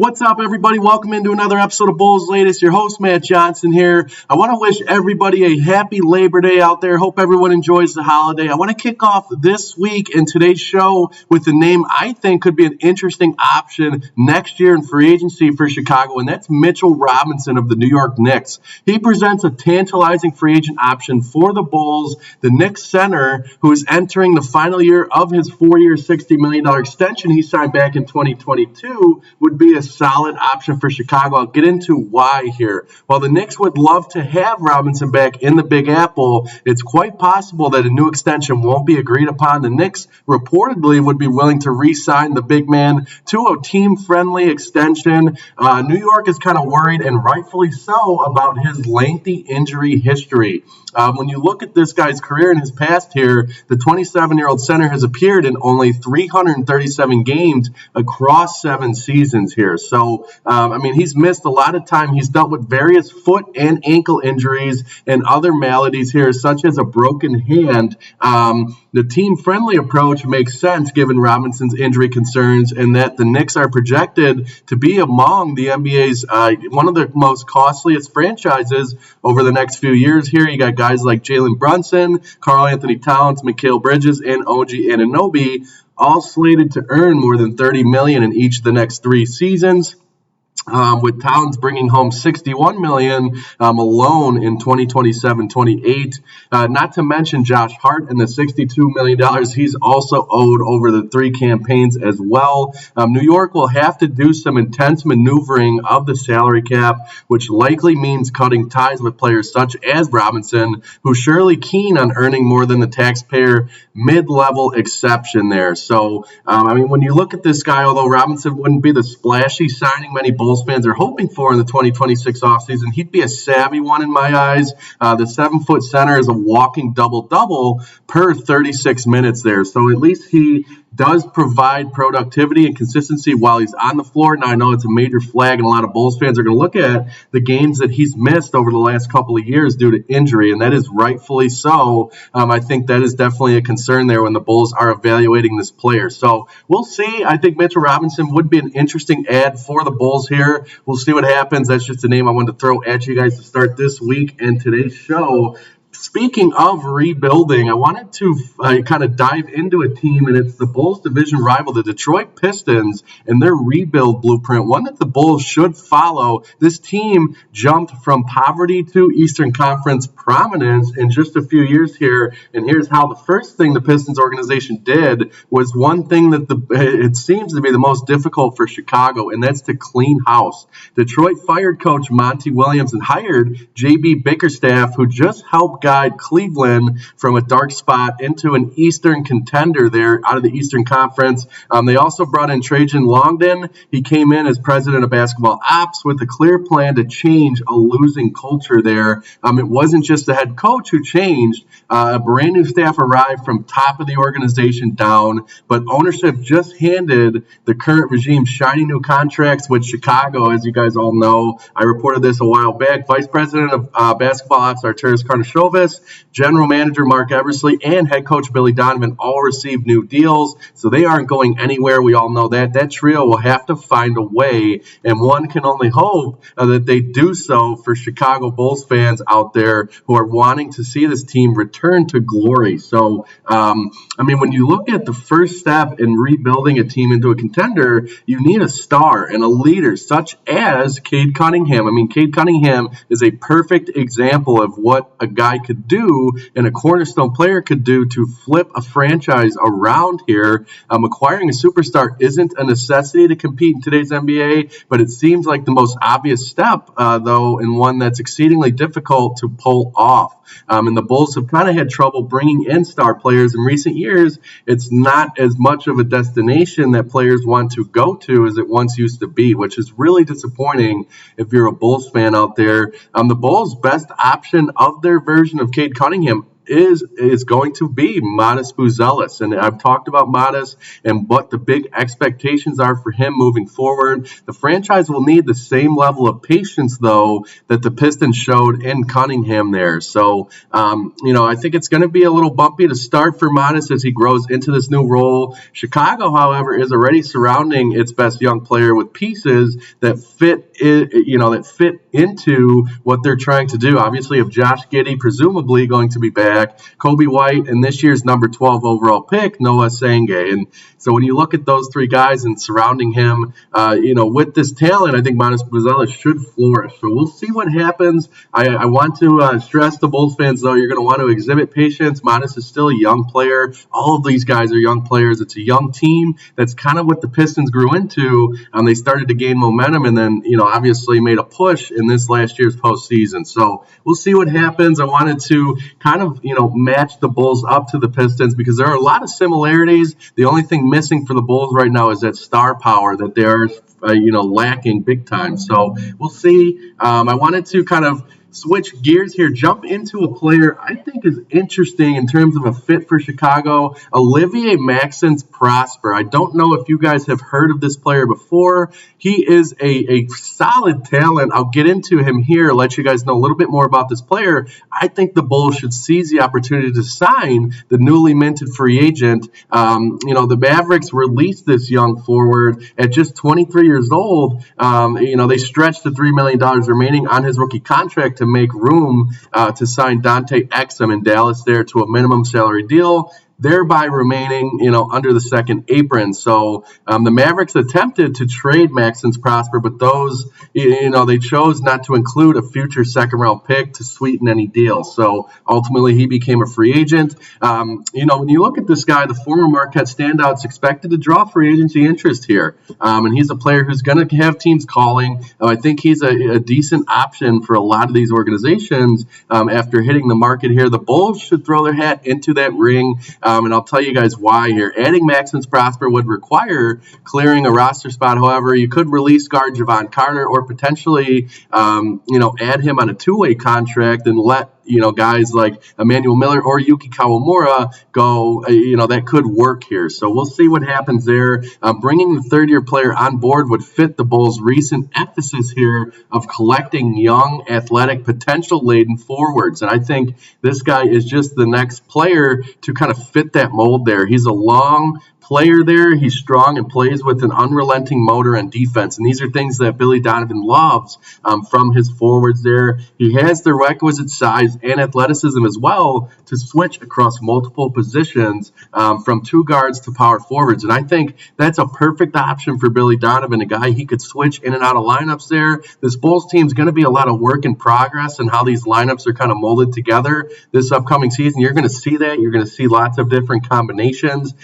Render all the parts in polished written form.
What's up, everybody? Welcome into another episode of Bulls Latest. Your host, Matt Johnson here. I want to wish everybody a happy Labor Day out there. Hope everyone enjoys the holiday. I want to kick off this week in today's show with a name I think could be an interesting option next year in free agency for Chicago, and that's Mitchell Robinson of the New York Knicks. He presents a tantalizing free agent option for the Bulls. The Knicks center, who is entering the final year of his four-year, $60 million extension he signed back in 2022, would be a solid option for Chicago. I'll get into why here. While the Knicks would love to have Robinson back in the Big Apple, it's quite possible that a new extension won't be agreed upon. The Knicks reportedly would be willing to re-sign the big man to a team-friendly extension. New York is kind of worried, and rightfully so, about his lengthy injury history. When you look at this guy's career in his past here, the 27-year-old center has appeared in only 337 games across 7 seasons here. So, he's missed a lot of time. He's dealt with various foot and ankle injuries and other maladies here, such as a broken hand. The team-friendly approach makes sense given Robinson's injury concerns, and that the Knicks are projected to be among the NBA's one of the most costliest franchises over the next few years here. You got guys like Jalen Brunson, Karl Anthony Towns, Mikal Bridges, and OG Anunoby, all slated to earn more than $30 million in each of the next 3 seasons. With Towns bringing home $61 million alone in 2027-28. Not to mention Josh Hart and the $62 million he's also owed over the 3 campaigns as well. New York will have to do some intense maneuvering of the salary cap, which likely means cutting ties with players such as Robinson, who's surely keen on earning more than the taxpayer mid-level exception there. So, when you look at this guy, although Robinson wouldn't be the splashy signing many Bulls fans are hoping for in the 2026 offseason, he'd be a savvy one in my eyes. The 7-foot center is a walking double-double per 36 minutes there. So at least he does provide productivity and consistency while he's on the floor. Now, I know it's a major flag, and a lot of Bulls fans are going to look at the games that he's missed over the last couple of years due to injury, and that is rightfully so. I think that is definitely a concern there when the Bulls are evaluating this player. So we'll see. I think Mitchell Robinson would be an interesting add for the Bulls here. We'll see what happens. That's just a name I wanted to throw at you guys to start this week and today's show. Speaking of rebuilding, I wanted to kind of dive into a team, and it's the Bulls' division rival, the Detroit Pistons, and their rebuild blueprint, one that the Bulls should follow. This team jumped from poverty to Eastern Conference prominence in just a few years here, and here's how. The first thing the Pistons organization did was one thing that it seems to be the most difficult for Chicago, and that's to clean house. Detroit fired coach Monty Williams and hired J.B. Bickerstaff, who just helped guide Cleveland from a dark spot into an Eastern contender there out of the Eastern Conference. They also brought in Trajan Longden. He came in as president of basketball ops with a clear plan to change a losing culture there. It wasn't just the head coach who changed. A brand new staff arrived from top of the organization down, but ownership just handed the current regime shiny new contracts with Chicago, as you guys all know. I reported this a while back. Vice president of basketball ops, Arturas Karnisovas, general manager Mark Eversley, and head coach Billy Donovan all received new deals, so they aren't going anywhere. We all know that. That trio will have to find a way, and one can only hope that they do so for Chicago Bulls fans out there who are wanting to see this team return to glory. So, when you look at the first step in rebuilding a team into a contender, you need a star and a leader such as Cade Cunningham. Cade Cunningham is a perfect example of what a guy could do and a cornerstone player could do to flip a franchise around here. Acquiring a superstar isn't a necessity to compete in today's NBA, but it seems like the most obvious step, though, and one that's exceedingly difficult to pull off. And the Bulls have kind of had trouble bringing in star players in recent years. It's not as much of a destination that players want to go to as it once used to be, which is really disappointing if you're a Bulls fan out there. The Bulls' best option of their version of Cade Cunningham is going to be Matas Buzelis. And I've talked about Matas and what the big expectations are for him moving forward. The franchise will need the same level of patience, though, that the Pistons showed in Cunningham there. So, I think it's going to be a little bumpy to start for Matas as he grows into this new role. Chicago, however, is already surrounding its best young player with pieces that fit into what they're trying to do. Obviously, if Josh Giddey presumably going to be back, Kobe White, and this year's number 12 overall pick, Noah Sangay. And so when you look at those three guys and surrounding him, with this talent, I think Matas Buzelis should flourish. So we'll see what happens. I want to stress the Bulls fans, though, you're going to want to exhibit patience. Matas is still a young player. All of these guys are young players. It's a young team. That's kind of what the Pistons grew into. They started to gain momentum and then, obviously made a push in this last year's postseason. So we'll see what happens. I wanted to kind of, match the Bulls up to the Pistons because there are a lot of similarities. The only thing missing for the Bulls right now is that star power that they're, lacking big time. So we'll see. I wanted to kind of switch gears here, jump into a player I think is interesting in terms of a fit for Chicago, Olivier Maxence Prosper. I don't know if you guys have heard of this player before. He is a solid talent. I'll get into him here, let you guys know a little bit more about this player. I think the Bulls should seize the opportunity to sign the newly minted free agent. The Mavericks released this young forward at just 23 years old. They stretched the $3 million remaining on his rookie contract to make room to sign Dante Exum in Dallas there to a minimum salary deal, thereby remaining, under the second apron. So the Mavericks attempted to trade Maxence Prosper, but those, they chose not to include a future second-round pick to sweeten any deal. So ultimately, he became a free agent. When you look at this guy, the former Marquette standout's expected to draw free agency interest here. And he's a player who's going to have teams calling. I think he's a decent option for a lot of these organizations after hitting the market here. The Bulls should throw their hat into that ring. And I'll tell you guys why here. Adding Maxence Prosper would require clearing a roster spot. However, you could release guard Javon Carter or potentially, add him on a two-way contract and let guys like Emmanuel Miller or Yuki Kawamura go, that could work here. So we'll see what happens there. Bringing the third-year player on board would fit the Bulls' recent emphasis here of collecting young, athletic, potential-laden forwards. And I think this guy is just the next player to kind of fit that mold there. He's a long player there. He's strong and plays with an unrelenting motor and defense. And these are things that Billy Donovan loves from his forwards there. He has the requisite size and athleticism as well to switch across multiple positions from two guards to power forwards. And I think that's a perfect option for Billy Donovan, a guy he could switch in and out of lineups there. This Bulls team is going to be a lot of work in progress and how these lineups are kind of molded together this upcoming season. You're going to see that. You're going to see lots of different combinations.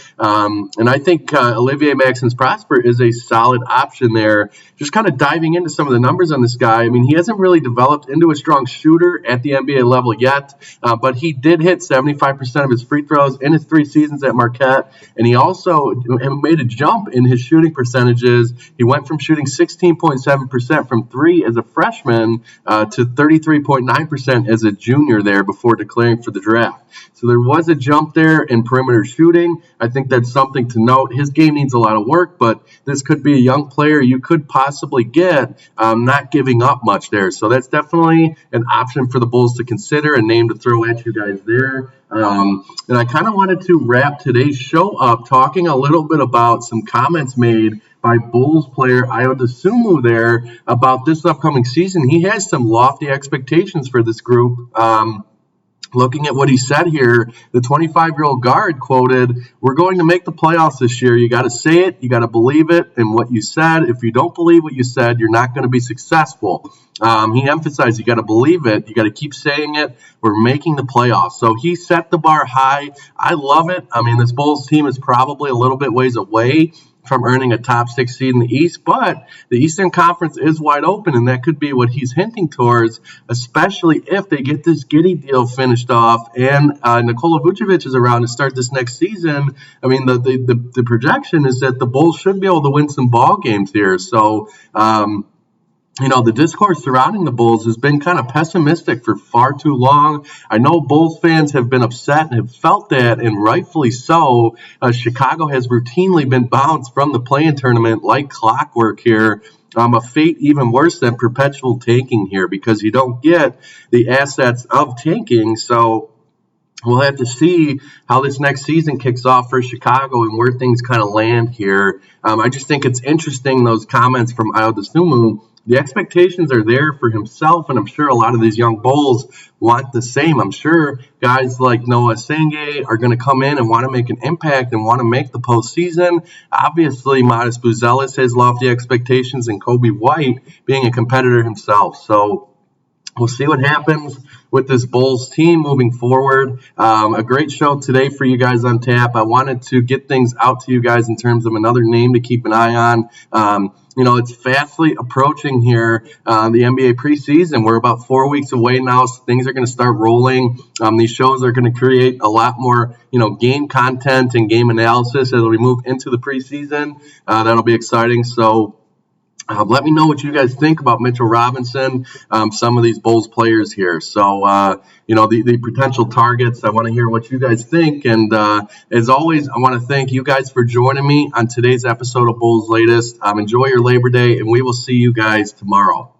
And I think Olivier Maxence Prosper is a solid option there. Just kind of diving into some of the numbers on this guy. I mean, he hasn't really developed into a strong shooter at the NBA level yet, but he did hit 75% of his free throws in his 3 seasons at Marquette, and he also made a jump in his shooting percentages. He went from shooting 16.7% from 3 as a freshman to 33.9% as a junior there before declaring for the draft. So there was a jump there in perimeter shooting. I think that's something to note. His game needs a lot of work, but this could be a young player you could possibly get not giving up much there. So that's definitely an option for the Bulls to consider, a name to throw at you guys there. And I kind of wanted to wrap today's show up talking a little bit about some comments made by Bulls player Ayo Dosunmu there about this upcoming season. He has some lofty expectations for this group. Looking at what he said here, the 25-year-old guard quoted, "We're going to make the playoffs this year. You got to say it. You got to believe it and what you said. If you don't believe what you said, you're not going to be successful." He emphasized you got to believe it. You got to keep saying it. We're making the playoffs. So he set the bar high. I love it. I mean, this Bulls team is probably a little bit ways away from earning a top 6 seed in the East, but the Eastern Conference is wide open, and that could be what he's hinting towards, especially if they get this Giddey deal finished off and Nikola Vucevic is around to start this next season. I mean, the projection is that the Bulls should be able to win some ball games here. So, the discourse surrounding the Bulls has been kind of pessimistic for far too long. I know Bulls fans have been upset and have felt that, and rightfully so. Chicago has routinely been bounced from the play-in tournament like clockwork here. A fate even worse than perpetual tanking here, because you don't get the assets of tanking. So we'll have to see how this next season kicks off for Chicago and where things kind of land here. I just think it's interesting, those comments from Ayo Dosunmu. The expectations are there for himself, and I'm sure a lot of these young Bulls want the same. I'm sure guys like Noah Senge are going to come in and want to make an impact and want to make the postseason. Obviously, Modest Buzelis has lofty expectations, and Kobe White being a competitor himself. So we'll see what happens with this Bulls team moving forward. A great show today for you guys on tap. I wanted to get things out to you guys in terms of another name to keep an eye on. It's fastly approaching here, the NBA preseason. We're about 4 weeks away now, so things are going to start rolling. These shows are going to create a lot more, game content and game analysis as we move into the preseason. That'll be exciting. So let me know what you guys think about Mitchell Robinson, some of these Bulls players here. So, the potential targets, I want to hear what you guys think. And as always, I want to thank you guys for joining me on today's episode of Bulls Latest. Enjoy your Labor Day, and we will see you guys tomorrow.